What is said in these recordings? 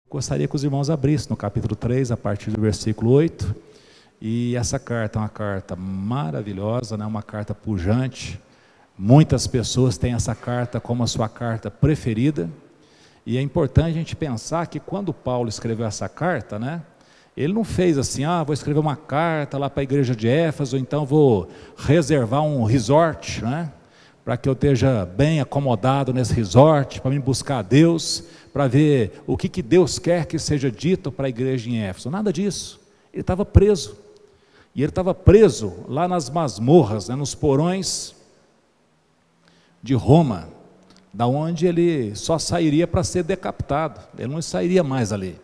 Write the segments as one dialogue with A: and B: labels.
A: Gostaria que os irmãos abrissem no capítulo 3, a partir do versículo 8. E essa carta é uma carta maravilhosa, né? Uma carta pujante. Muitas pessoas têm essa carta como a sua carta preferida. E é importante a gente pensar que quando Paulo escreveu essa carta, né? Ele não fez assim, vou escrever uma carta lá para a igreja de Éfeso, ou então vou reservar um resort, né? Para que eu esteja bem acomodado nesse resort, para me buscar a Deus, para ver o que Deus quer que seja dito para a igreja em Éfeso. Nada disso. Ele estava preso. E ele estava preso lá nas masmorras, né, nos porões de Roma, da onde ele só sairia para ser decapitado. Ele não sairia mais ali.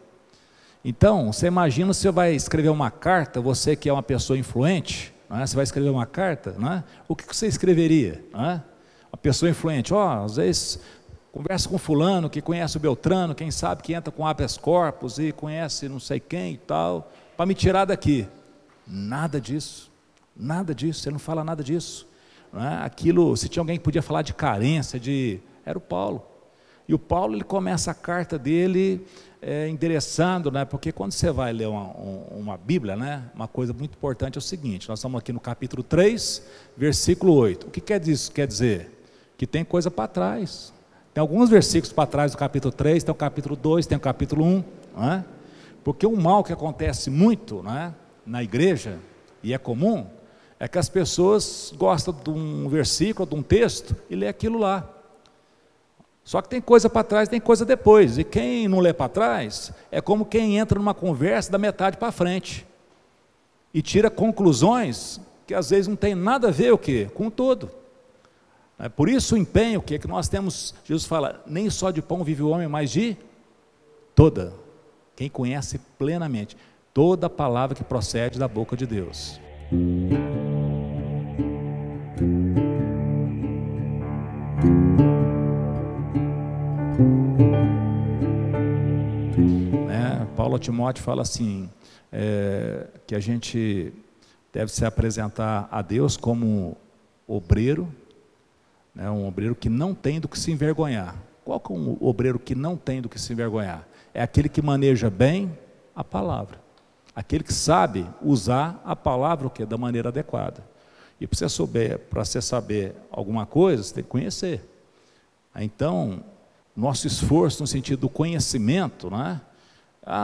A: Então, você imagina, você vai escrever uma carta, você que é uma pessoa influente, né, você vai escrever uma carta, né, o que você escreveria? Né? Uma pessoa influente, às vezes conversa com fulano que conhece o Beltrano, quem sabe que entra com habeas corpus e conhece não sei quem e tal, para me tirar daqui. Nada disso, ele não fala nada disso. Não é? Aquilo, se tinha alguém que podia falar de carência, era o Paulo. E o Paulo, ele começa a carta dele endereçando, né? Porque quando você vai ler uma Bíblia, né? Uma coisa muito importante é o seguinte, nós estamos aqui no capítulo 3, versículo 8. O que quer dizer? Que tem coisa para trás. Tem alguns versículos para trás do capítulo 3, tem o capítulo 2, tem o capítulo 1. Não é? Porque um mal que acontece muito, né, na igreja, e é comum, é que as pessoas gostam de um versículo, de um texto, e lê aquilo lá. Só que tem coisa para trás, tem coisa depois. E quem não lê para trás, é como quem entra numa conversa da metade para frente. E tira conclusões que às vezes não tem nada a ver o quê? Com tudo. Por isso o empenho que nós temos, Jesus fala, nem só de pão vive o homem, mas de toda. Quem conhece plenamente toda a palavra que procede da boca de Deus. Paulo a Timóteo fala assim, que a gente deve se apresentar a Deus como obreiro, né, um obreiro que não tem do que se envergonhar. Qual que é um obreiro que não tem do que se envergonhar? É aquele que maneja bem a palavra, aquele que sabe usar a palavra da maneira adequada. E para você saber alguma coisa, você tem que conhecer. Então, nosso esforço no sentido do conhecimento, né?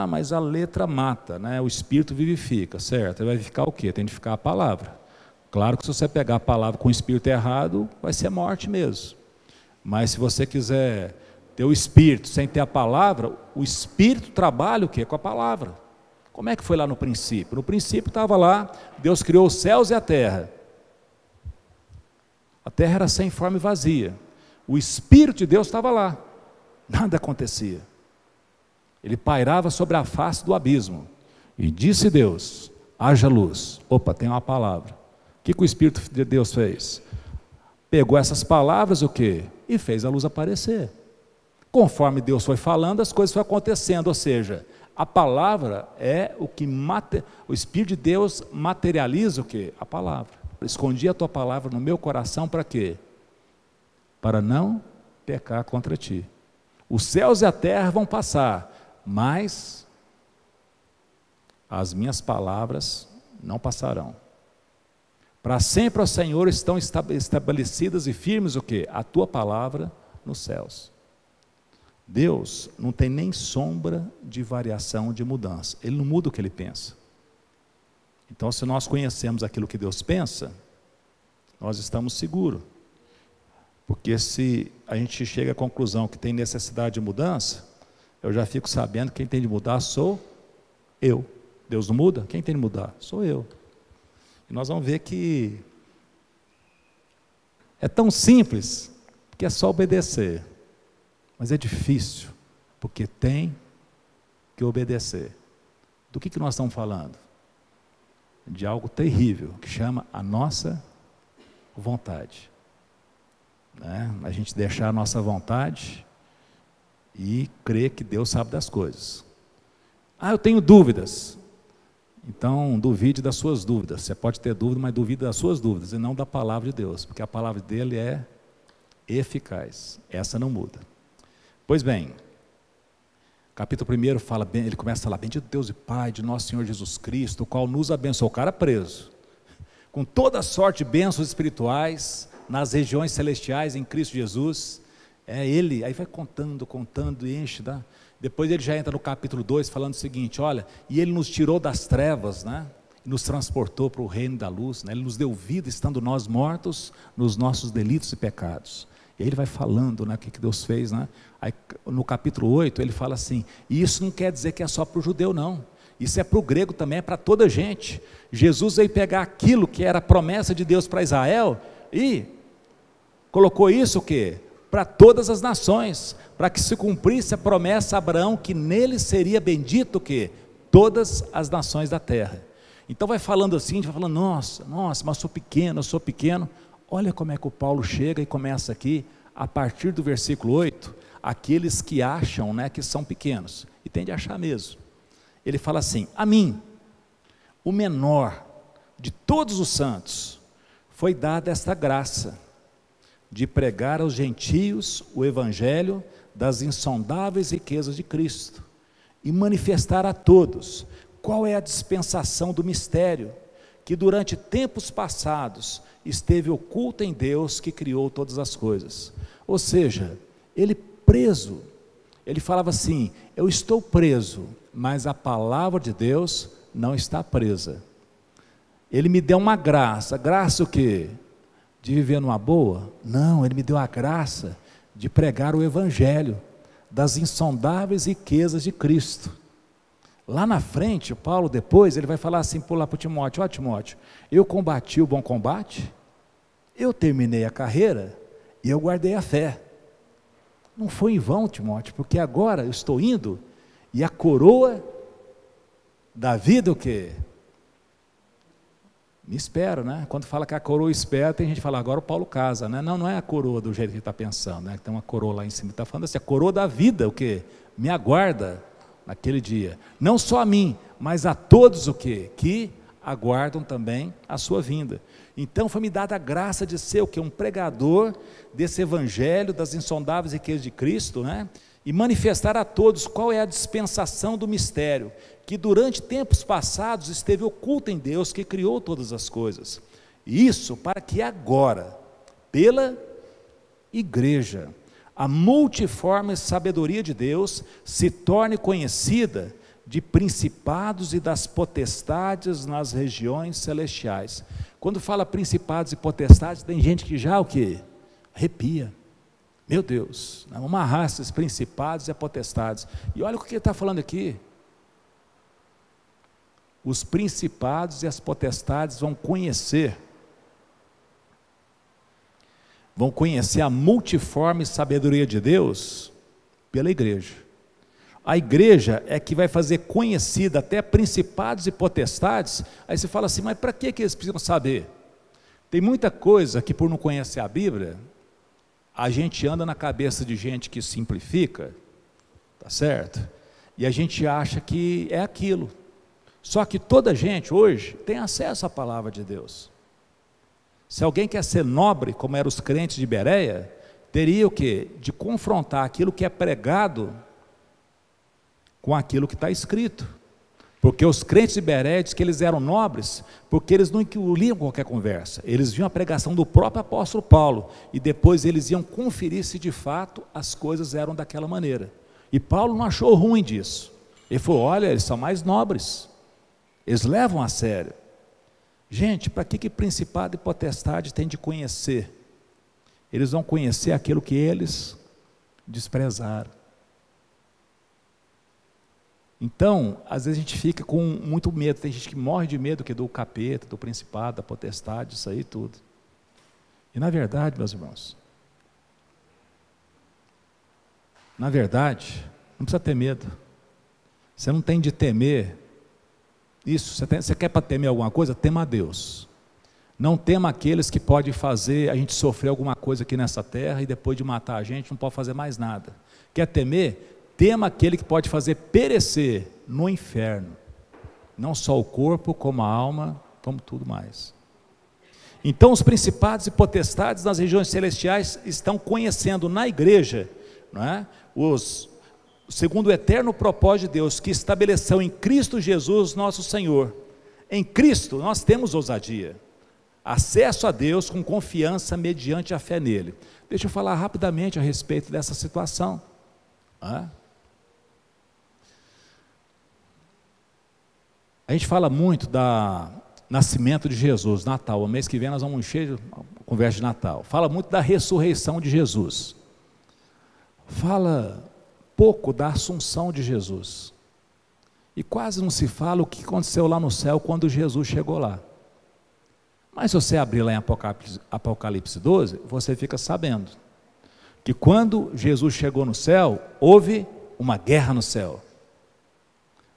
A: Mas a letra mata, né? O espírito vivifica, certo? Vai vivificar o quê? Tem de ficar a palavra. Claro que se você pegar a palavra com o espírito errado, vai ser morte mesmo. Mas se você quiser ter o espírito sem ter a palavra, o espírito trabalha o quê? Com a palavra. Como é que foi lá no princípio? No princípio estava lá, Deus criou os céus e a terra. A terra era sem forma e vazia. O Espírito de Deus estava lá. Nada acontecia. Ele pairava sobre a face do abismo. E disse Deus, haja luz. Opa, tem uma palavra. O que o Espírito de Deus fez? Pegou essas palavras, o quê? E fez a luz aparecer. Conforme Deus foi falando, as coisas foram acontecendo. Ou seja, a palavra é o que o Espírito de Deus materializa o quê? A palavra. Escondi a tua palavra no meu coração para quê? Para não pecar contra ti. Os céus e a terra vão passar, mas as minhas palavras não passarão. Para sempre, ó Senhor, estão estabelecidas e firmes o quê? A tua palavra nos céus. Deus não tem nem sombra de variação, de mudança. Ele não muda o que ele pensa. Então, se nós conhecemos aquilo que Deus pensa, nós estamos seguros. Porque se a gente chega à conclusão que tem necessidade de mudança, eu já fico sabendo que quem tem de mudar sou eu. Deus não muda? Quem tem de mudar? Sou eu. E nós vamos ver que é tão simples, que é só obedecer. Mas é difícil, porque tem que obedecer. Do que nós estamos falando? De algo terrível, que chama a nossa vontade. Né? A gente deixar a nossa vontade e crer que Deus sabe das coisas. Eu tenho dúvidas. Então, duvide das suas dúvidas. Você pode ter dúvida, mas duvide das suas dúvidas e não da palavra de Deus, porque a palavra dele é eficaz. Essa não muda. Pois bem, Capítulo 1 fala, ele começa a falar, bendito Deus e Pai de nosso Senhor Jesus Cristo, o qual nos abençoou, o cara preso, com toda a sorte de bênçãos espirituais, nas regiões celestiais em Cristo Jesus. Ele, aí vai contando, e enche, tá? Depois ele já entra no capítulo 2, falando o seguinte, olha, e ele nos tirou das trevas, né? E nos transportou para o reino da luz, né? Ele nos deu vida, estando nós mortos nos nossos delitos e pecados. E aí ele vai falando, né, o que Deus fez, né? Aí, no capítulo 8 ele fala assim, e isso não quer dizer que é só para o judeu não, isso é para o grego também, é para toda a gente. Jesus veio pegar aquilo que era a promessa de Deus para Israel, e colocou isso o quê? Para todas as nações, para que se cumprisse a promessa a Abraão, que nele seria bendito o quê? Todas as nações da terra. Então vai falando assim, vai falando, nossa, mas eu sou pequeno, olha como é que o Paulo chega e começa aqui, a partir do versículo 8, aqueles que acham, né, que são pequenos, e tem de achar mesmo, ele fala assim, a mim, o menor de todos os santos, foi dada esta graça, de pregar aos gentios o evangelho das insondáveis riquezas de Cristo, e manifestar a todos, qual é a dispensação do mistério, que durante tempos passados, esteve oculta em Deus que criou todas as coisas. Ou seja, ele preso, ele falava assim, eu estou preso, mas a palavra de Deus não está presa. Ele me deu uma graça o quê? De viver numa boa? Não, ele me deu a graça de pregar o evangelho das insondáveis riquezas de Cristo. Lá na frente, Paulo depois, ele vai falar assim lá para o Timóteo, ó Timóteo, eu combati o bom combate, eu terminei a carreira e eu guardei a fé. Não foi em vão, Timóteo, porque agora eu estou indo e a coroa da vida o quê? Me espera, né? Quando fala que a coroa espera, tem gente que fala, agora o Paulo casa, né? Não é a coroa do jeito que ele está pensando, né? Tem uma coroa lá em cima, está falando assim, a coroa da vida, o quê? Me aguarda naquele dia, não só a mim, mas a todos o quê? Que aguardam também a sua vinda. Então foi me dada a graça de ser o quê? Um pregador desse evangelho das insondáveis riquezas de Cristo, né? E manifestar a todos qual é a dispensação do mistério, que durante tempos passados esteve oculta em Deus, que criou todas as coisas. Isso para que agora, pela igreja, a multiforme sabedoria de Deus se torne conhecida de principados e das potestades nas regiões celestiais. Quando fala principados e potestades, tem gente que já o quê? Arrepia. Meu Deus, vamos amarrar esses principados e potestades. E olha o que ele está falando aqui. Os principados e as potestades vão conhecer a multiforme sabedoria de Deus pela igreja. A igreja é que vai fazer conhecida até principados e potestades. Aí você fala assim, mas para que eles precisam saber? Tem muita coisa que por não conhecer a Bíblia, a gente anda na cabeça de gente que simplifica, tá certo? E a gente acha que é aquilo. Só que toda gente hoje tem acesso à palavra de Deus. Se alguém quer ser nobre, como eram os crentes de Bereia, teria o quê? De confrontar aquilo que é pregado com aquilo que está escrito. Porque os crentes de Bereia dizem que eles eram nobres, porque eles não liam qualquer conversa, eles viam a pregação do próprio apóstolo Paulo, e depois eles iam conferir se de fato as coisas eram daquela maneira. E Paulo não achou ruim disso. Ele falou, olha, eles são mais nobres, eles levam a sério. Gente, para que principado e potestade tem de conhecer? Eles vão conhecer aquilo que eles desprezaram. Então, às vezes a gente fica com muito medo, tem gente que morre de medo do capeta, do principado, da potestade, isso aí tudo. E na verdade, meus irmãos, na verdade, não precisa ter medo. Você não tem de temer isso. Você quer para temer alguma coisa? Tema a Deus. Não tema aqueles que podem fazer a gente sofrer alguma coisa aqui nessa terra e depois de matar a gente não pode fazer mais nada. Quer temer? Tema aquele que pode fazer perecer no inferno, não só o corpo, como a alma, como tudo mais. Então os principados e potestades nas regiões celestiais estão conhecendo na igreja, não é? Os segundo o eterno propósito de Deus, que estabeleceu em Cristo Jesus nosso Senhor. Em Cristo nós temos ousadia, acesso a Deus com confiança mediante a fé nele. Deixa eu falar rapidamente a respeito dessa situação. A gente fala muito do nascimento de Jesus, Natal. O mês que vem nós vamos encher a conversa de Natal. Fala muito da ressurreição de Jesus. Fala pouco da assunção de Jesus. E quase não se fala o que aconteceu lá no céu quando Jesus chegou lá. Mas se você abrir lá em Apocalipse 12, você fica sabendo que quando Jesus chegou no céu, houve uma guerra no céu.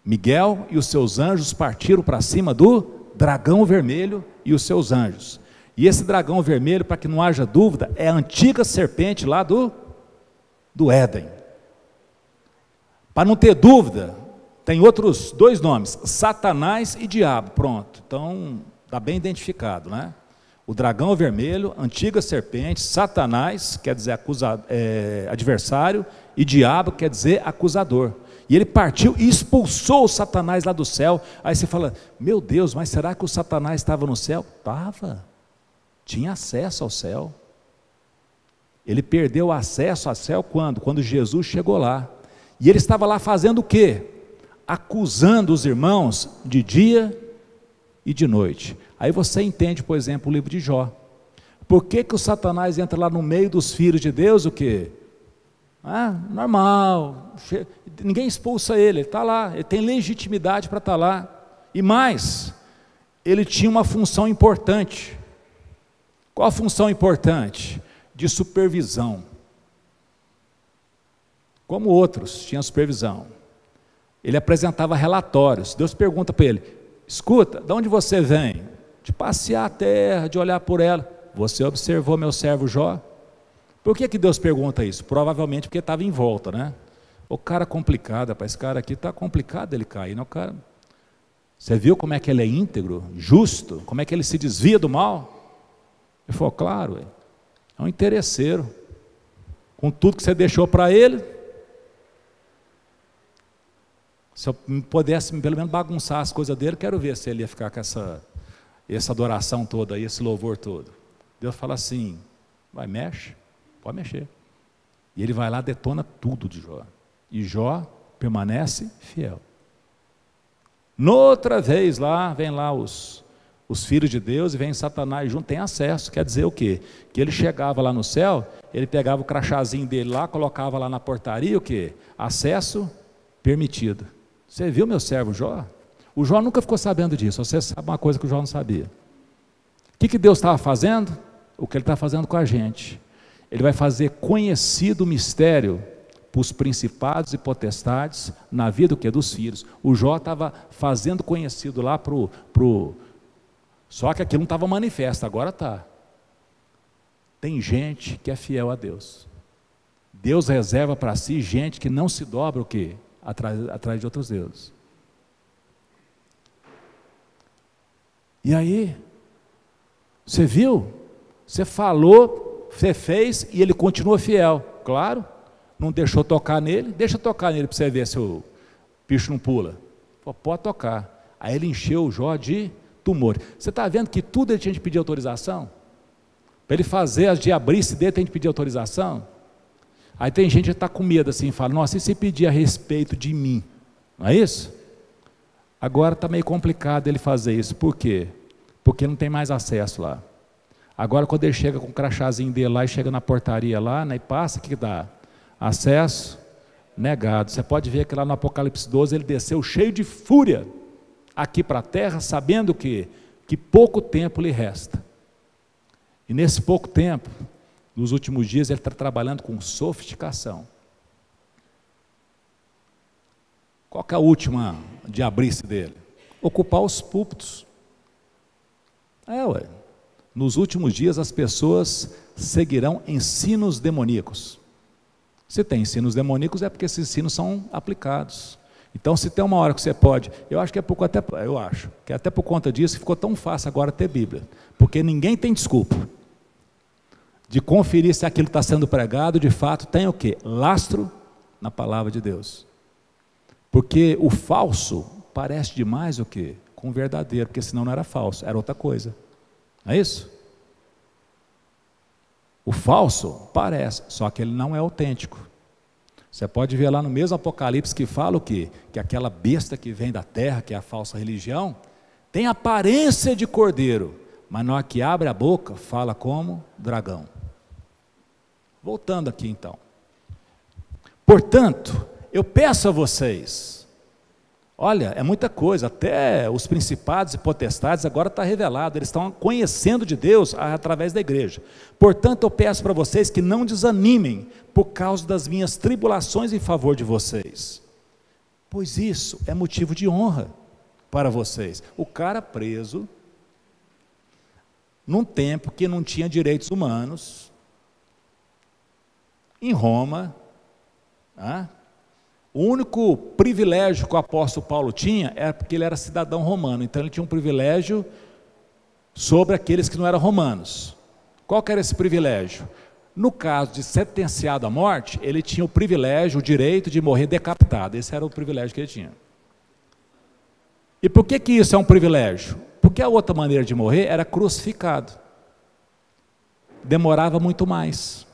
A: Miguel e os seus anjos partiram para cima do dragão vermelho e os seus anjos. E esse dragão vermelho, para que não haja dúvida, é a antiga serpente lá do Éden. Para não ter dúvida, tem outros dois nomes, Satanás e Diabo, pronto. Então, está bem identificado, né? O dragão vermelho, antiga serpente, Satanás, quer dizer adversário, e Diabo quer dizer acusador. E ele partiu e expulsou o Satanás lá do céu. Aí você fala, meu Deus, mas será que o Satanás estava no céu? Estava, tinha acesso ao céu. Ele perdeu o acesso ao céu quando? Quando Jesus chegou lá. E ele estava lá fazendo o quê? Acusando os irmãos de dia e de noite. Aí você entende, por exemplo, o livro de Jó. Por que o Satanás entra lá no meio dos filhos de Deus? O quê? Normal, ninguém expulsa ele está lá, ele tem legitimidade para estar lá. E mais, ele tinha uma função importante. Qual a função importante? De supervisão. Como outros tinham supervisão. Ele apresentava relatórios. Deus pergunta para ele, escuta, de onde você vem? De passear a terra, de olhar por ela. Você observou meu servo Jó? Por que Deus pergunta isso? Provavelmente porque estava em volta, né? O cara complicado, rapaz, esse cara aqui está complicado ele cair, não, cara? Você viu como é que ele é íntegro, justo, como é que ele se desvia do mal? Ele falou, claro, é um interesseiro, com tudo que você deixou para ele. Se eu pudesse pelo menos bagunçar as coisas dele, quero ver se ele ia ficar com essa adoração toda aí, esse louvor todo. Deus fala assim, vai, mexe, pode mexer. E ele vai lá, detona tudo de Jó. E Jó permanece fiel. Noutra vez lá, vem lá os filhos de Deus e vem Satanás junto, tem acesso. Quer dizer o quê? Que ele chegava lá no céu, ele pegava o crachazinho dele lá, colocava lá na portaria, o quê? Acesso permitido. Você viu meu servo Jó? O Jó nunca ficou sabendo disso, você sabe uma coisa que o Jó não sabia. O que Deus estava fazendo? O que ele está fazendo com a gente. Ele vai fazer conhecido o mistério para os principados e potestades na vida dos filhos. O Jó estava fazendo conhecido lá só que aquilo não estava manifesto, agora está. Tem gente que é fiel a Deus. Deus reserva para si gente que não se dobra o quê? Atrás de outros deuses. E aí, você viu? Você falou, você fez e ele continua fiel. Claro, não deixou tocar nele, deixa tocar nele para você ver se o bicho não pula. Pode tocar. Aí ele encheu o Jó de tumor. Você está vendo que tudo ele tinha de pedir autorização? Para ele fazer as diabrices dele, tem de pedir autorização? Aí tem gente que está com medo assim, fala, nossa, e se pedir a respeito de mim? Não é isso? Agora está meio complicado ele fazer isso. Por quê? Porque não tem mais acesso lá. Agora quando ele chega com o crachazinho dele lá e chega na portaria lá, né, e passa, o que dá? Acesso negado. Você pode ver que lá no Apocalipse 12 ele desceu cheio de fúria aqui para a terra, sabendo que pouco tempo lhe resta. E nesse pouco tempo, nos últimos dias, ele está trabalhando com sofisticação. Qual que é a última diabrice dele? Ocupar os púlpitos. Nos últimos dias as pessoas seguirão ensinos demoníacos. Se tem ensinos demoníacos é porque esses ensinos são aplicados. Então se tem uma hora que você pode, eu acho que é até por conta disso que ficou tão fácil agora ter Bíblia, porque ninguém tem desculpa de conferir se aquilo está sendo pregado, de fato tem o quê? Lastro na palavra de Deus. Porque o falso parece demais o quê? Com o verdadeiro, porque senão não era falso, era outra coisa. Não é isso? O falso parece, só que ele não é autêntico. Você pode ver lá no mesmo Apocalipse que fala o quê? Que aquela besta que vem da terra, que é a falsa religião, tem aparência de cordeiro, mas na hora que abre a boca, fala como dragão. Voltando aqui então. Portanto, eu peço a vocês, olha, é muita coisa, até os principados e potestades agora está revelado, eles estão conhecendo de Deus através da igreja. Portanto, eu peço para vocês que não desanimem por causa das minhas tribulações em favor de vocês, pois isso é motivo de honra para vocês. O cara preso, num tempo que não tinha direitos humanos, em Roma, o único privilégio que o apóstolo Paulo tinha era porque ele era cidadão romano, então ele tinha um privilégio sobre aqueles que não eram romanos. Qual que era esse privilégio? No caso de sentenciado à morte, ele tinha o privilégio, o direito de morrer decapitado, esse era o privilégio que ele tinha. E por que isso é um privilégio? Porque a outra maneira de morrer era crucificado, demorava muito mais,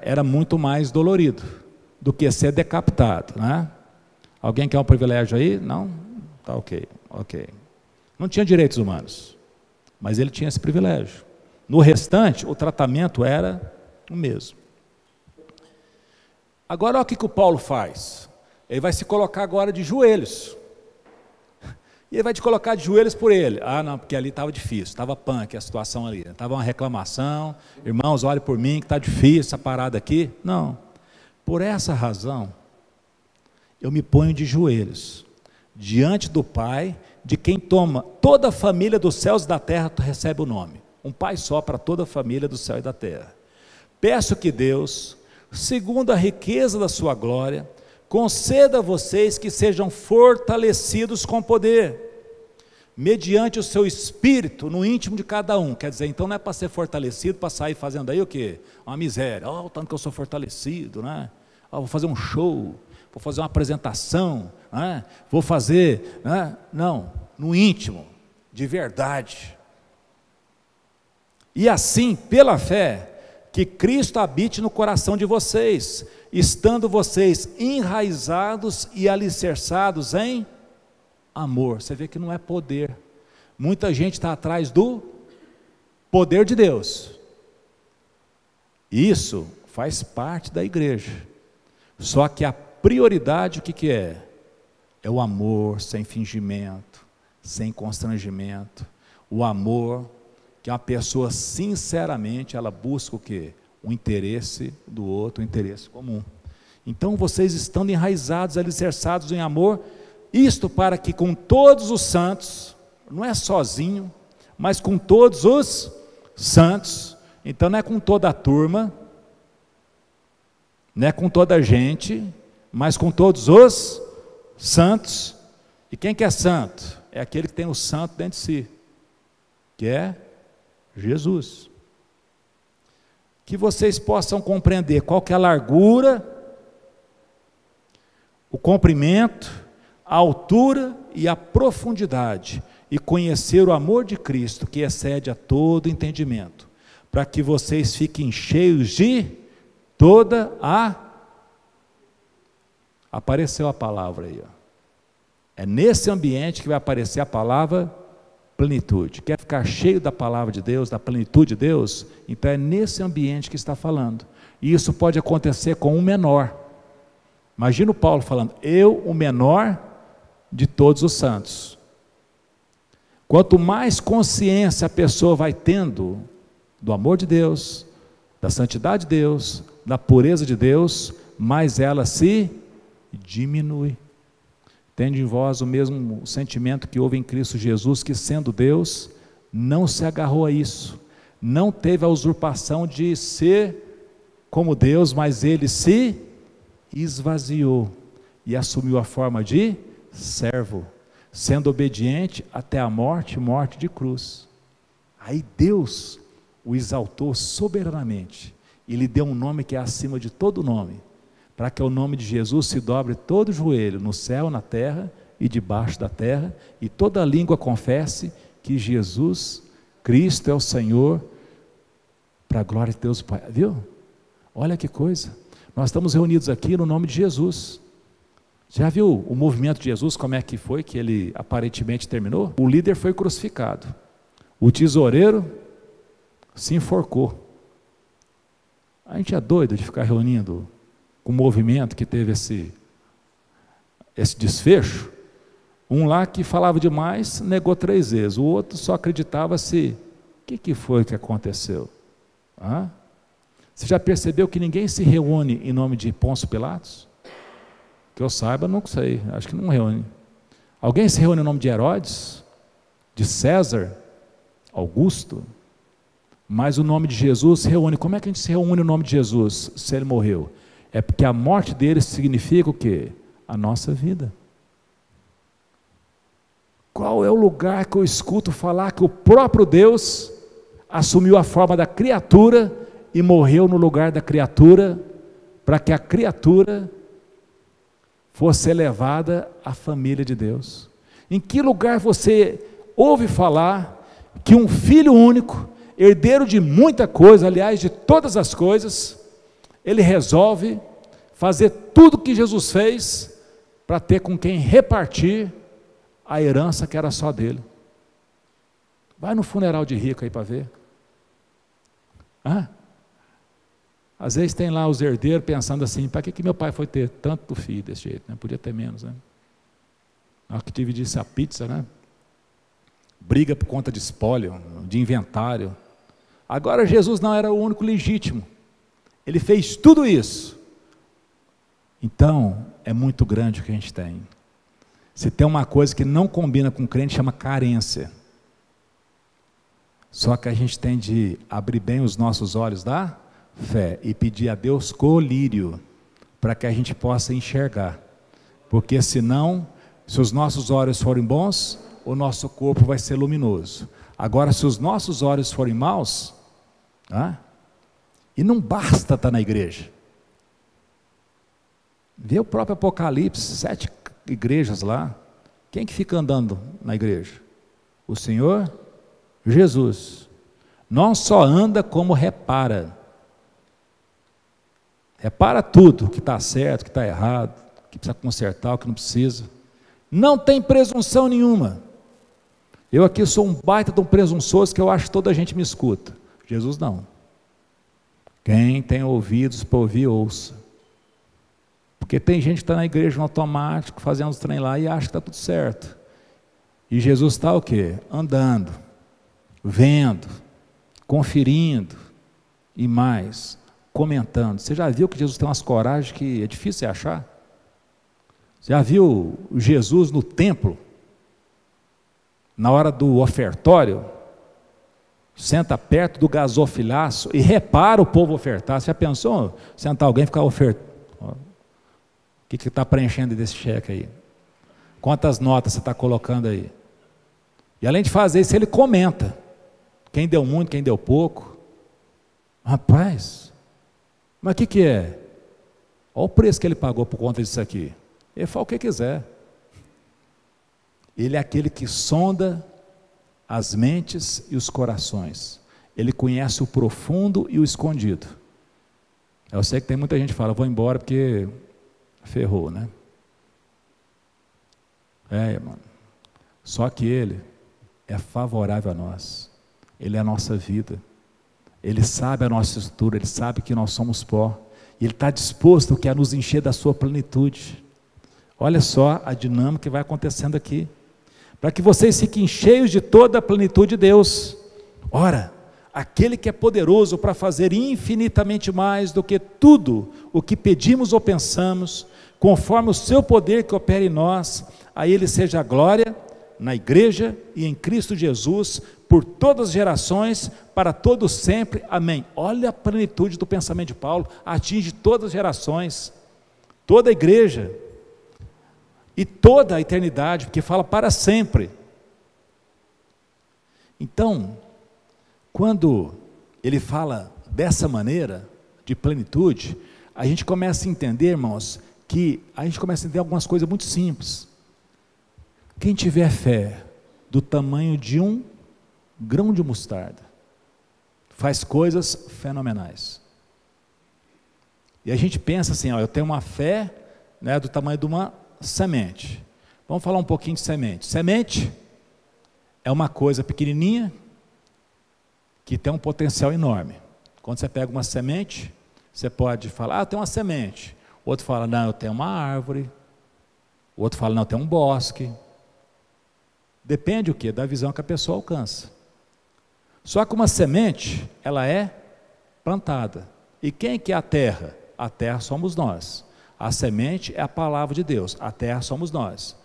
A: era muito mais dolorido do que ser decapitado, Alguém quer um privilégio aí? Não? Tá ok. Não tinha direitos humanos, mas ele tinha esse privilégio. No restante, o tratamento era o mesmo. Agora olha o que o Paulo faz. Ele vai se colocar agora de joelhos. E ele vai te colocar de joelhos por ele. Não, porque ali estava difícil, estava punk a situação ali. Estava uma reclamação. Irmãos, olhem por mim que está difícil essa parada aqui. Não. Por essa razão, eu me ponho de joelhos diante do Pai, de quem toma toda a família dos céus e da terra recebe o nome. Um Pai só para toda a família do céu e da terra. Peço que Deus, segundo a riqueza da sua glória, conceda a vocês que sejam fortalecidos com poder, mediante o seu espírito no íntimo de cada um. Quer dizer, então não é para ser fortalecido, para sair fazendo aí o quê? Uma miséria. O tanto que eu sou fortalecido, vou fazer um show, vou fazer uma apresentação, vou fazer, não, no íntimo, de verdade. E assim, pela fé, que Cristo habite no coração de vocês, estando vocês enraizados e alicerçados em amor. Você vê que não é poder. Muita gente está atrás do poder de Deus. Isso faz parte da igreja. Só que a prioridade, o que é? É o amor sem fingimento, sem constrangimento. O amor que uma pessoa sinceramente ela busca o quê? O interesse do outro, o interesse comum. Então vocês estando enraizados, alicerçados em amor, isto para que com todos os santos, não é sozinho, mas com todos os santos, então não é com toda a turma, não é com toda a gente, mas com todos os santos. E quem que é santo? É aquele que tem o santo dentro de si, que é Jesus. Que vocês possam compreender qual que é a largura, o comprimento, a altura e a profundidade, e conhecer o amor de Cristo, que excede a todo entendimento, para que vocês fiquem cheios de toda a... Apareceu a palavra aí, é nesse ambiente que vai aparecer a palavra plenitude. Quer ficar cheio da palavra de Deus, da plenitude de Deus? Então é nesse ambiente que está falando. E isso pode acontecer com um menor. Imagina o Paulo falando, eu o menor de todos os santos. Quanto mais consciência a pessoa vai tendo do amor de Deus, da santidade de Deus, da pureza de Deus, mais ela se diminui. Tende em vós o mesmo sentimento que houve em Cristo Jesus, que sendo Deus, não se agarrou a isso, não teve a usurpação de ser como Deus, mas ele se esvaziou e assumiu a forma de servo, sendo obediente até a morte, morte de cruz. Aí Deus o exaltou soberanamente e lhe deu um nome que é acima de todo nome, para que o nome de Jesus se dobre todo o joelho, no céu, na terra e debaixo da terra, e toda língua confesse que Jesus Cristo é o Senhor, para a glória de Deus Pai. Viu? Olha que coisa. Nós estamos reunidos aqui no nome de Jesus. Já viu o movimento de Jesus, como é que foi que ele aparentemente terminou? O líder foi crucificado. O tesoureiro se enforcou. A gente é doido de ficar reunindo com o movimento que teve esse desfecho. Um lá que falava demais, negou 3 vezes. O outro só acreditava se... O que foi que aconteceu? Você já percebeu que ninguém se reúne em nome de Pôncio Pilatos? Que eu saiba, não sei, acho que não reúne. Alguém se reúne em nome de Herodes? De César? Augusto? Mas o nome de Jesus se reúne. Como é que a gente se reúne no nome de Jesus, se ele morreu? É porque a morte dele significa o quê? A nossa vida. Qual é o lugar que eu escuto falar que o próprio Deus assumiu a forma da criatura e morreu no lugar da criatura, para que a criatura fosse elevada à família de Deus? Em que lugar você ouve falar que um filho único, herdeiro de muita coisa, aliás, de todas as coisas, ele resolve fazer tudo o que Jesus fez para ter com quem repartir a herança que era só dele? Vai no funeral de rico aí para ver. Às vezes tem lá os herdeiros pensando assim: para que meu pai foi ter tanto filho desse jeito, né? Podia ter menos, né? Na hora que dividisse a pizza, né? Briga por conta de espólio, de inventário. Agora Jesus não era o único legítimo, ele fez tudo isso. Então é muito grande o que a gente tem. Se tem uma coisa que não combina com o crente, chama carência. Só que a gente tem de abrir bem os nossos olhos da fé e pedir a Deus colírio, para que a gente possa enxergar. Porque senão, se os nossos olhos forem bons, o nosso corpo vai ser luminoso. Agora, se os nossos olhos forem maus, e não basta estar na igreja. Vê o próprio Apocalipse, 7 igrejas lá. Quem que fica andando na igreja? O Senhor Jesus. Não só anda, como repara. Repara tudo, o que está certo, o que está errado, o que precisa consertar, o que não precisa. Não tem presunção nenhuma. Eu aqui sou um baita de um presunçoso, que eu acho que toda a gente me escuta. Jesus não. Quem tem ouvidos para ouvir, ouça. Porque tem gente que está na igreja no automático, fazendo os trem lá e acha que está tudo certo. E Jesus está o quê? Andando, vendo, conferindo e mais, comentando. Você já viu que Jesus tem umas coragens que é difícil você achar? Já viu Jesus no templo, na hora do ofertório, senta perto do gasofilaço e repara o povo ofertar? Você já pensou sentar alguém e ficar ofertando? O que está preenchendo desse cheque aí? Quantas notas você está colocando aí? E além de fazer isso, ele comenta. Quem deu muito, quem deu pouco. Rapaz, mas o que é? Olha o preço que ele pagou por conta disso aqui. Ele fala o que quiser. Ele é aquele que sonda as mentes e os corações. Ele conhece o profundo e o escondido. Eu sei que tem muita gente que fala: vou embora porque ferrou, né? Mano. Só que ele é favorável a nós. Ele é a nossa vida. Ele sabe a nossa estrutura, ele sabe que nós somos pó. E ele está disposto a nos encher da sua plenitude. Olha só a dinâmica que vai acontecendo aqui. Para que vocês fiquem cheios de toda a plenitude de Deus. Ora, aquele que é poderoso para fazer infinitamente mais do que tudo o que pedimos ou pensamos, conforme o seu poder que opera em nós, a ele seja a glória na igreja e em Cristo Jesus, por todas as gerações, para todos sempre, amém. Olha a plenitude do pensamento de Paulo, atinge todas as gerações, toda a igreja, e toda a eternidade, porque fala para sempre. Então, quando ele fala dessa maneira, de plenitude, a gente começa a entender, irmãos, que a gente começa a entender algumas coisas muito simples. Quem tiver fé do tamanho de um grão de mostarda, faz coisas fenomenais. E a gente pensa assim, ó, eu tenho uma fé, né, do tamanho de uma semente. Vamos falar um pouquinho de semente. Semente é uma coisa pequenininha que tem um potencial enorme. Quando você pega uma semente, você pode falar, eu tenho uma semente. O outro fala, não, eu tenho uma árvore. O outro fala, não, eu tenho um bosque. Depende o quê? Da visão que a pessoa alcança. Só que uma semente, ela é plantada. E quem que é a terra? A terra somos nós. A semente é a palavra de Deus. A terra somos nós.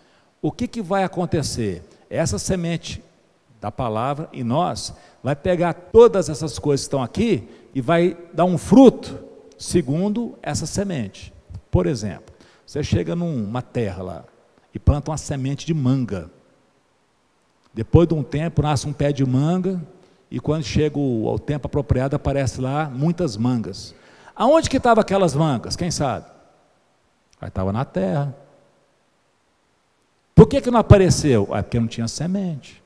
A: O que vai acontecer? Essa semente da palavra em nós vai pegar todas essas coisas que estão aqui e vai dar um fruto segundo essa semente. Por exemplo, você chega numa terra lá e planta uma semente de manga. Depois de um tempo nasce um pé de manga e quando chega o tempo apropriado aparece lá muitas mangas. Aonde que estavam aquelas mangas? Quem sabe? Estava na terra. Por que não apareceu? Porque não tinha semente.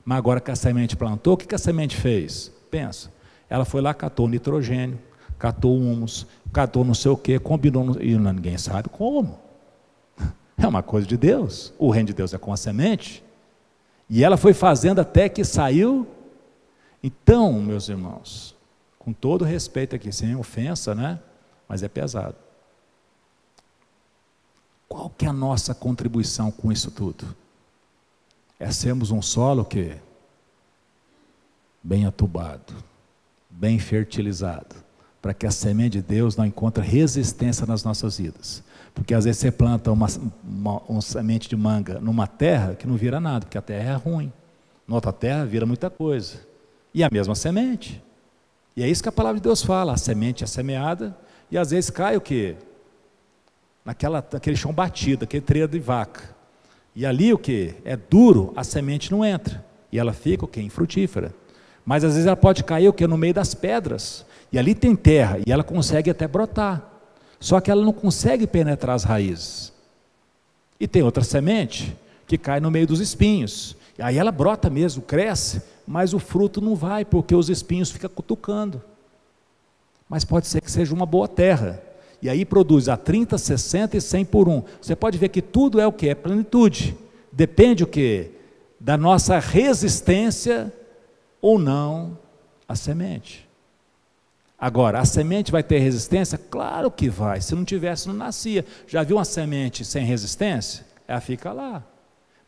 A: Mas agora que a semente plantou, o que a semente fez? Pensa, ela foi lá, catou nitrogênio, catou humus, catou não sei o que, combinou, e ninguém sabe como. É uma coisa de Deus. O reino de Deus é com a semente. E ela foi fazendo até que saiu. Então, meus irmãos, com todo respeito aqui, sem ofensa, né? Mas é pesado. Qual que é a nossa contribuição com isso tudo? É sermos um solo que bem atubado, bem fertilizado, para que a semente de Deus não encontre resistência nas nossas vidas. Porque às vezes você planta uma semente de manga numa terra que não vira nada, porque a terra é ruim. Na outra terra vira muita coisa. E a mesma semente. E é isso que a palavra de Deus fala, a semente é semeada, e às vezes cai o quê? Naquele chão batido, aquele treino de vaca. E ali o que? É duro, a semente não entra. E ela fica o quê? Infrutífera. Mas às vezes ela pode cair o quê? No meio das pedras. E ali tem terra, e ela consegue até brotar. Só que ela não consegue penetrar as raízes. E tem outra semente que cai no meio dos espinhos. E aí ela brota mesmo, cresce, mas o fruto não vai, porque os espinhos ficam cutucando. Mas pode ser que seja uma boa terra. E aí produz a 30, 60 e 100 por 1. Você pode ver que tudo é o que? É plenitude. Depende o que? Da nossa resistência ou não à semente. Agora, a semente vai ter resistência? Claro que vai. Se não tivesse, não nascia. Já viu uma semente sem resistência? Ela fica lá.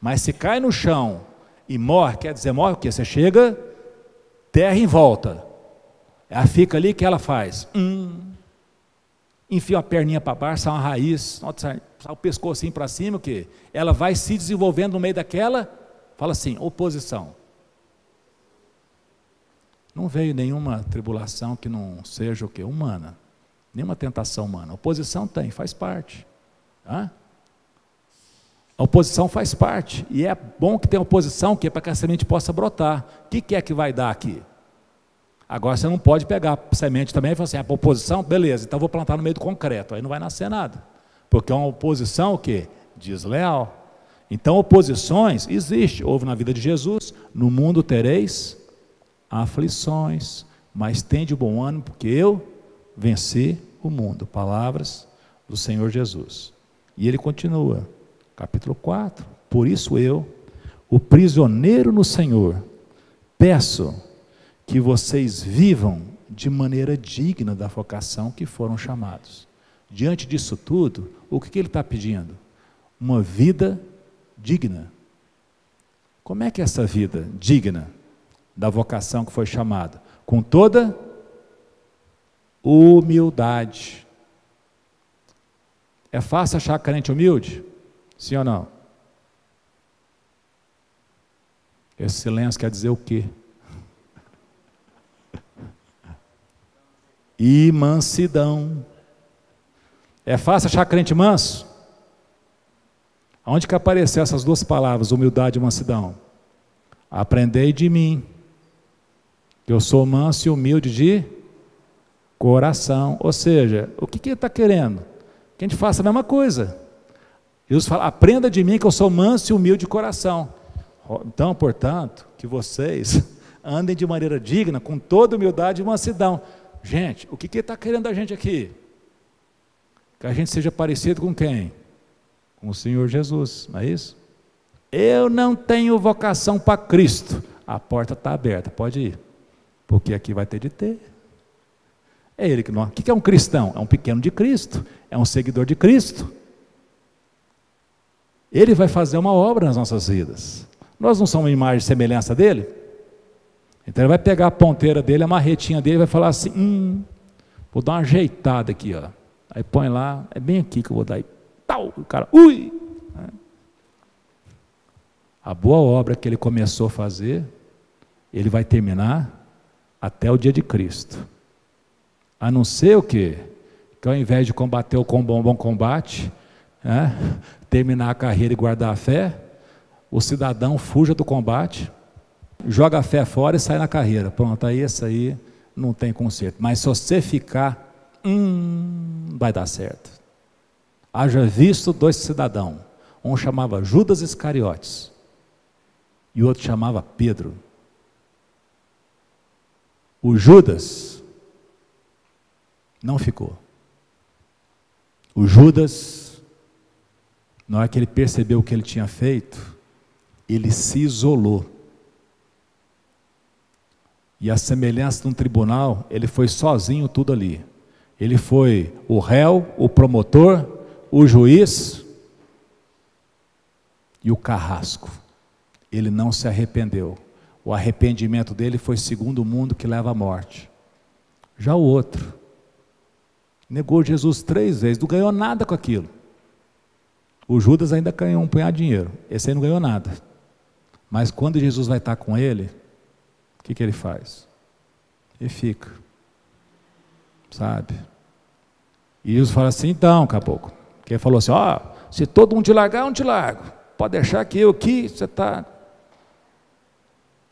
A: Mas se cai no chão e morre, quer dizer, morre o quê? Você chega, terra em volta. Ela fica ali, o que ela faz? Enfia a perninha para baixo, sai uma raiz, sai o pescocinho para cima, o quê? Ela vai se desenvolvendo no meio daquela, fala assim, oposição. Não veio nenhuma tribulação que não seja o quê? Humana. Nenhuma tentação humana. Oposição tem, faz parte. A oposição faz parte. E é bom que tenha oposição, que é para que a semente possa brotar. O que é que vai dar aqui? Agora você não pode pegar a semente também e falar assim, a oposição, beleza, então eu vou plantar no meio do concreto. Aí não vai nascer nada. Porque é uma oposição o quê? Desleal. Então oposições existem. Houve na vida de Jesus, no mundo tereis aflições, mas tende bom ânimo, porque eu venci o mundo. Palavras do Senhor Jesus. E ele continua, capítulo 4, por isso eu, o prisioneiro no Senhor, peço que vocês vivam de maneira digna da vocação que foram chamados. Diante disso tudo, o que ele está pedindo? Uma vida digna. Como é que é essa vida digna da vocação que foi chamada? Com toda humildade. É fácil achar crente humilde? Sim ou não? Esse silêncio quer dizer o quê? E mansidão. É fácil achar crente manso? Onde que apareceu essas duas palavras, humildade e mansidão? Aprendei de mim, que eu sou manso e humilde de coração. Ou seja, o que ele está querendo? Que a gente faça a mesma coisa. Jesus fala, aprenda de mim que eu sou manso e humilde de coração. Então, portanto, que vocês andem de maneira digna, com toda humildade e mansidão. Gente, o que ele está querendo da gente aqui? Que a gente seja parecido com quem? Com o Senhor Jesus, não é isso? Eu não tenho vocação para Cristo. A porta está aberta, pode ir. Porque aqui vai ter de ter. É ele que não. O que é um cristão? É um pequeno de Cristo, é um seguidor de Cristo. Ele vai fazer uma obra nas nossas vidas. Nós não somos uma imagem e semelhança dele? Então ele vai pegar a ponteira dele, a marretinha dele, e vai falar assim, vou dar uma ajeitada aqui, ó. Aí põe lá, é bem aqui que eu vou dar, e tal, o cara, ui! A boa obra que ele começou a fazer, ele vai terminar até o dia de Cristo. A não ser o quê? Que ao invés de combater o bom combate, terminar a carreira e guardar a fé, o cidadão fuja do combate, joga a fé fora e sai na carreira. Pronto, aí esse aí não tem conserto. Mas se você ficar, vai dar certo. Haja visto 2 cidadãos. Um chamava Judas Iscariotes e o outro chamava Pedro. O Judas não ficou. O Judas, na hora que ele percebeu o que ele tinha feito, ele se isolou. E a semelhança de um tribunal, ele foi sozinho tudo ali. Ele foi o réu, o promotor, o juiz e o carrasco. Ele não se arrependeu. O arrependimento dele foi segundo o mundo que leva à morte. Já o outro negou Jesus 3 vezes, não ganhou nada com aquilo. O Judas ainda ganhou um punhado de dinheiro, esse aí não ganhou nada. Mas quando Jesus vai estar com ele, o que ele faz? Ele fica, sabe? E Jesus fala assim, então, caboclo, que ele falou assim, se todo mundo te largar, eu não te largo, pode deixar que eu aqui,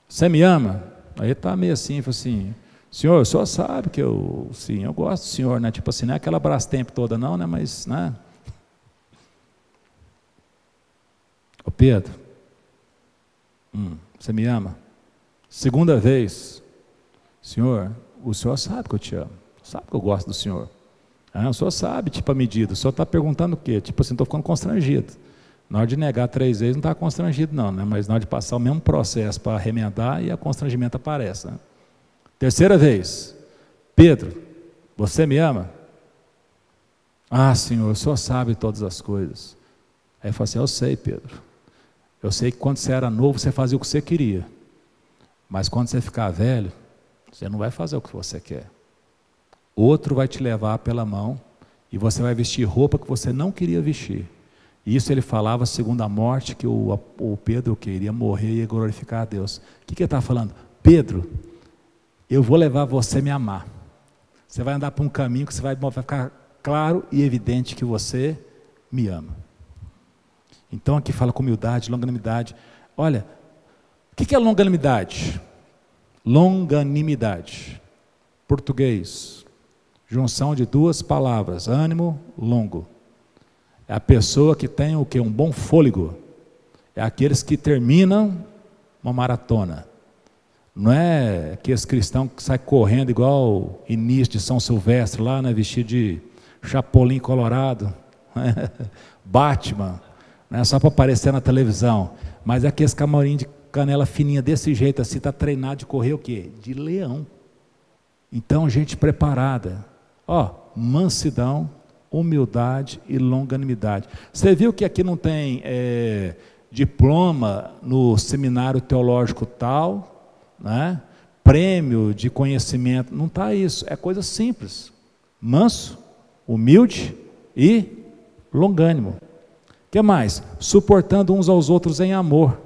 A: você me ama? Aí ele está meio assim, falou assim, Senhor, o senhor sabe que eu gosto do senhor, né? Tipo assim, não é aquela Brastemp toda não, né? Mas, né? Ô Pedro, você me ama? Segunda vez, Senhor, o senhor sabe que eu te amo, sabe que eu gosto do senhor. O senhor sabe, tipo a medida, o senhor está perguntando o quê? Tipo assim, estou ficando constrangido. Na hora de negar 3 vezes não está constrangido não, né? Mas na hora de passar o mesmo processo para remendar e o constrangimento aparece, né? Terceira vez, Pedro, você me ama? Senhor, o senhor sabe todas as coisas. Aí ele falou assim, eu sei, Pedro, eu sei que quando você era novo você fazia o que você queria, mas quando você ficar velho, você não vai fazer o que você quer. Outro vai te levar pela mão e você vai vestir roupa que você não queria vestir. E isso ele falava segundo a morte, que o Pedro queria morrer e ia glorificar a Deus. O que ele está falando? Pedro, eu vou levar você a me amar. Você vai andar por um caminho que você vai ficar claro e evidente que você me ama. Então aqui fala com humildade, longanimidade. Olha, o que é longanimidade? Longanimidade. Português, junção de 2 palavras, ânimo, longo. É a pessoa que tem o quê? Um bom fôlego. É aqueles que terminam uma maratona. Não é aqueles cristãos que saem correndo igual o início de São Silvestre lá, né, vestido de Chapolin Colorado, Batman, né, só para aparecer na televisão. Mas é aqueles camarim de canela fininha desse jeito assim, está treinado de correr o quê? De leão. Então, gente preparada. Mansidão, humildade e longanimidade. Você viu que aqui não tem diploma no seminário teológico tal, né? Prêmio de conhecimento, não está isso, é coisa simples, manso, humilde e longânimo. O que mais? Suportando uns aos outros em amor,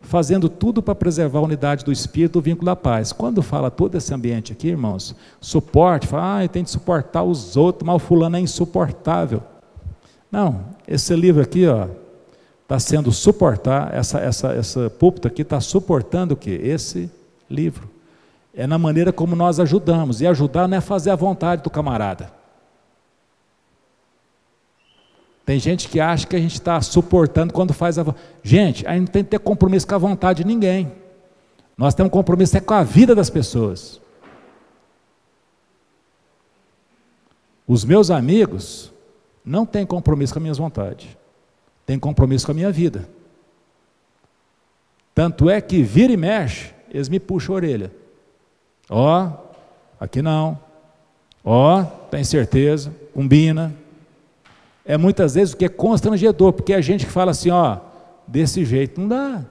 A: fazendo tudo para preservar a unidade do Espírito, o vínculo da paz. Quando fala todo esse ambiente aqui, irmãos, suporte, fala, tem de suportar os outros, mas o fulano é insuportável. Não, esse livro aqui, está sendo essa púlpito aqui está suportando o quê? Esse livro. é na maneira como nós ajudamos. E ajudar não é fazer a vontade do camarada. Tem gente que acha que a gente está suportando quando faz a vontade. Gente, a gente não tem que ter compromisso com a vontade de ninguém. Nós temos compromisso com a vida das pessoas. Os meus amigos não têm compromisso com as minhas vontades. Têm compromisso com a minha vida. Tanto é que vira e mexe, eles me puxam a orelha. Ó, aqui não. Ó, tem certeza, combina. É muitas vezes o que é constrangedor, porque a gente que fala assim, ó, desse jeito não dá,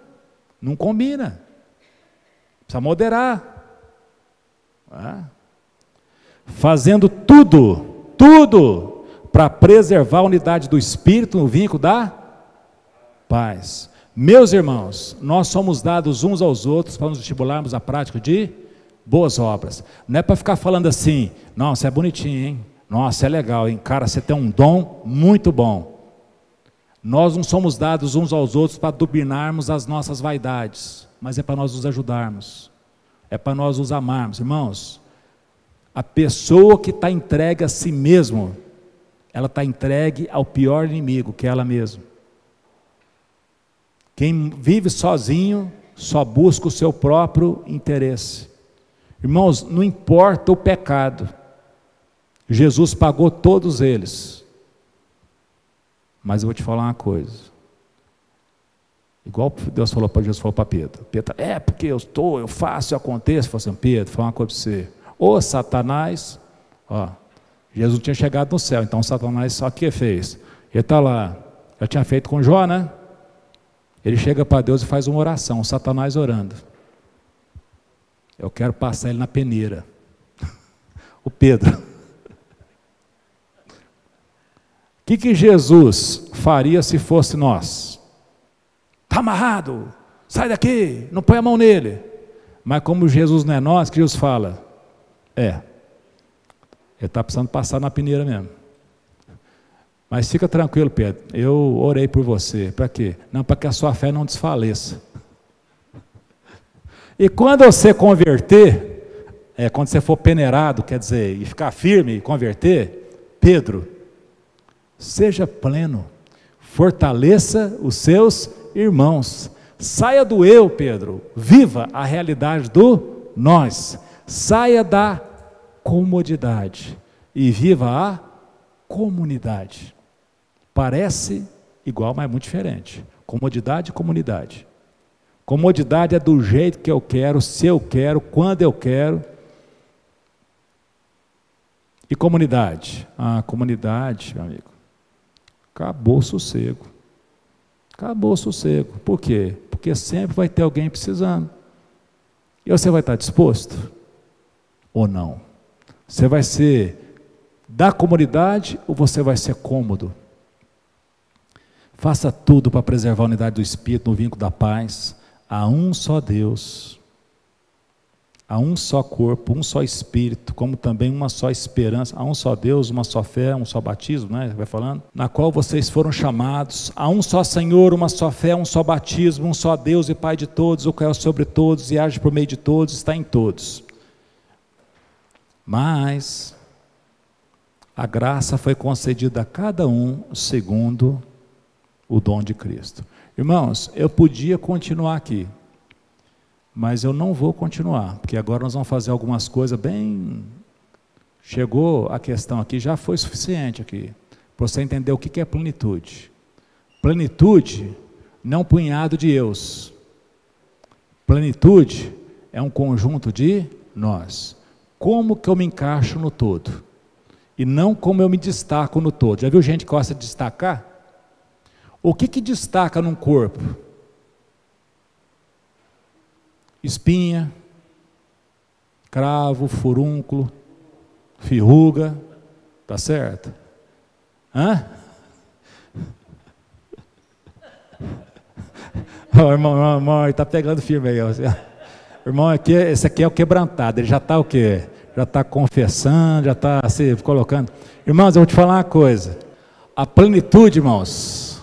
A: não combina. Precisa moderar. Fazendo tudo para preservar a unidade do Espírito no vínculo da paz. Meus irmãos, nós somos dados uns aos outros para nos estimularmos a prática de boas obras. Não é para ficar falando assim, nossa, é bonitinho, hein? Nossa, é legal, hein? Cara, você tem um dom muito bom. Nós não somos dados uns aos outros para dominarmos as nossas vaidades, mas é para nós nos ajudarmos, é para nós nos amarmos. Irmãos, a pessoa que está entregue a si mesmo, ela está entregue ao pior inimigo, que é ela mesma. Quem vive sozinho, só busca o seu próprio interesse. Irmãos, não importa o pecado, Jesus pagou todos eles. Mas eu vou te falar uma coisa. Igual Deus falou para Jesus, falou para Pedro. Pedro, porque eu faço, eu aconteço. Falou assim, Pedro, vou falar uma coisa para você. Ô Satanás, ó, Jesus não tinha chegado no céu, então Satanás só o que fez? Ele está lá, já tinha feito com Jó, né? Ele chega para Deus e faz uma oração, Satanás orando. Eu quero passar ele na peneira. O Pedro. O que Jesus faria se fosse nós? Está amarrado, sai daqui, não põe a mão nele. Mas como Jesus não é nós, que Jesus fala, ele está precisando passar na peneira mesmo. Mas fica tranquilo, Pedro, eu orei por você. Para quê? Não, para que a sua fé não desfaleça. E quando você converter, quando você for peneirado, quer dizer, e ficar firme e converter, Pedro, seja pleno, fortaleça os seus irmãos, saia do eu, Pedro, viva a realidade do nós, saia da comodidade e viva a comunidade. Parece igual, mas é muito diferente. Comodidade e comunidade. Comodidade é do jeito que eu quero, se eu quero, quando eu quero. E comunidade? Comunidade, meu amigo, acabou o sossego. Acabou o sossego. Por quê? Porque sempre vai ter alguém precisando. E você vai estar disposto? Ou não? Você vai ser da comunidade ou você vai ser cômodo? Faça tudo para preservar a unidade do Espírito no vínculo da paz. Há um só Deus, há um só corpo, um só Espírito, como também uma só esperança. Há um só Deus, uma só fé, um só batismo, né? Vai falando. Na qual vocês foram chamados. Há um só Senhor, uma só fé, um só batismo, um só Deus e Pai de todos, o qual é sobre todos e age por meio de todos, está em todos. Mas a graça foi concedida a cada um segundo o dom de Cristo. Irmãos, eu podia continuar aqui, mas eu não vou continuar, porque agora nós vamos fazer algumas coisas bem... Chegou a questão aqui, já foi suficiente aqui, para você entender o que é plenitude. Plenitude não é um punhado de eus. Plenitude é um conjunto de nós. Como que eu me encaixo no todo? E não como eu me destaco no todo. Já viu gente que gosta de destacar? O que destaca num corpo? Espinha, cravo, furúnculo, ferruga, tá certo? Irmão, ele está pegando firme aí. Irmão, esse aqui é o quebrantado, ele já está o quê? Já está confessando, já está se colocando. Irmãos, eu vou te falar uma coisa. A plenitude, irmãos,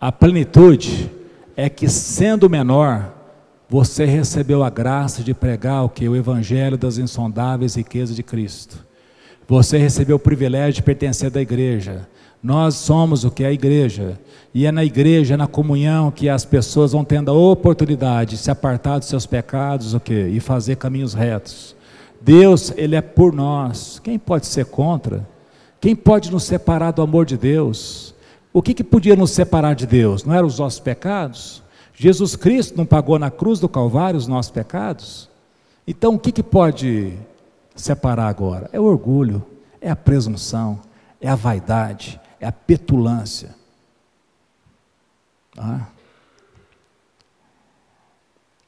A: a plenitude é que sendo menor, você recebeu a graça de pregar o que? O Evangelho das insondáveis riquezas de Cristo. Você recebeu o privilégio de pertencer da igreja. Nós somos o que é a igreja. E é na igreja, na comunhão, que as pessoas vão tendo a oportunidade de se apartar dos seus pecados, o quê? E fazer caminhos retos. Deus, Ele é por nós. Quem pode ser contra? Quem pode nos separar do amor de Deus? O que podia nos separar de Deus? Não eram os nossos pecados? Jesus Cristo não pagou na cruz do Calvário os nossos pecados? Então o que pode separar agora? É o orgulho, é a presunção, é a vaidade, é a petulância.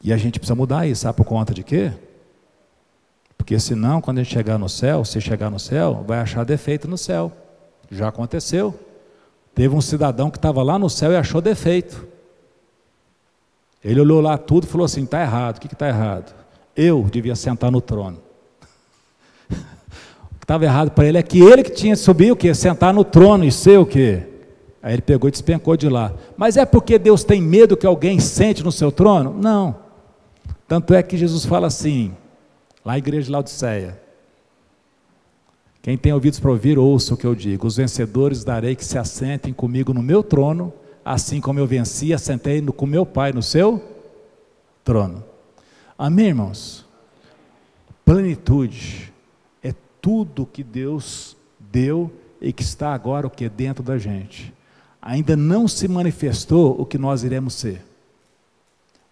A: E a gente precisa mudar isso, sabe por conta de quê? Porque senão, quando a gente chegar no céu, se chegar no céu, vai achar defeito no céu. Já aconteceu. Teve um cidadão que estava lá no céu e achou defeito. Ele olhou lá tudo e falou assim: está errado. O que está errado? Eu devia sentar no trono. O que estava errado para ele é que ele que tinha que subir o quê? Sentar no trono e ser o quê? Aí ele pegou e despencou de lá. Mas é porque Deus tem medo que alguém sente no seu trono? Não. Tanto é que Jesus fala assim, lá na igreja de Laodiceia: quem tem ouvidos para ouvir, ouça o que eu digo. Os vencedores darei que se assentem comigo no meu trono, assim como eu venci, assentei com meu Pai no seu trono. Amém, irmãos? Plenitude é tudo que Deus deu e que está agora o que? Dentro da gente. Ainda não se manifestou o que nós iremos ser,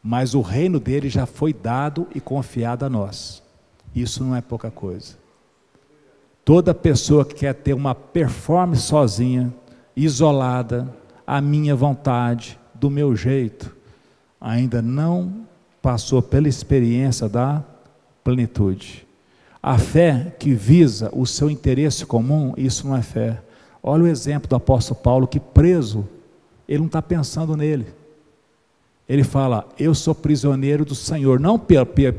A: mas o reino dele já foi dado e confiado a nós. Isso não é pouca coisa. Toda pessoa que quer ter uma performance sozinha, isolada, à minha vontade, do meu jeito, ainda não passou pela experiência da plenitude. A fé que visa o seu interesse comum, isso não é fé. Olha o exemplo do apóstolo Paulo, que preso, ele não está pensando nele. Ele fala: eu sou prisioneiro do Senhor. Não,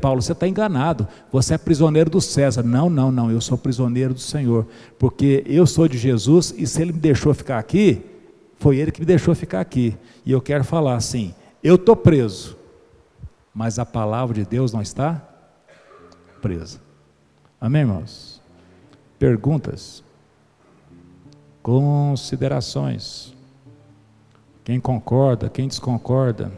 A: Paulo, você está enganado, você é prisioneiro do César. Não, eu sou prisioneiro do Senhor, porque eu sou de Jesus, e se ele me deixou ficar aqui, foi ele que me deixou ficar aqui. E eu quero falar assim: eu estou preso, mas a palavra de Deus não está presa. Amém, irmãos? Perguntas? Considerações? Quem concorda, quem desconcorda?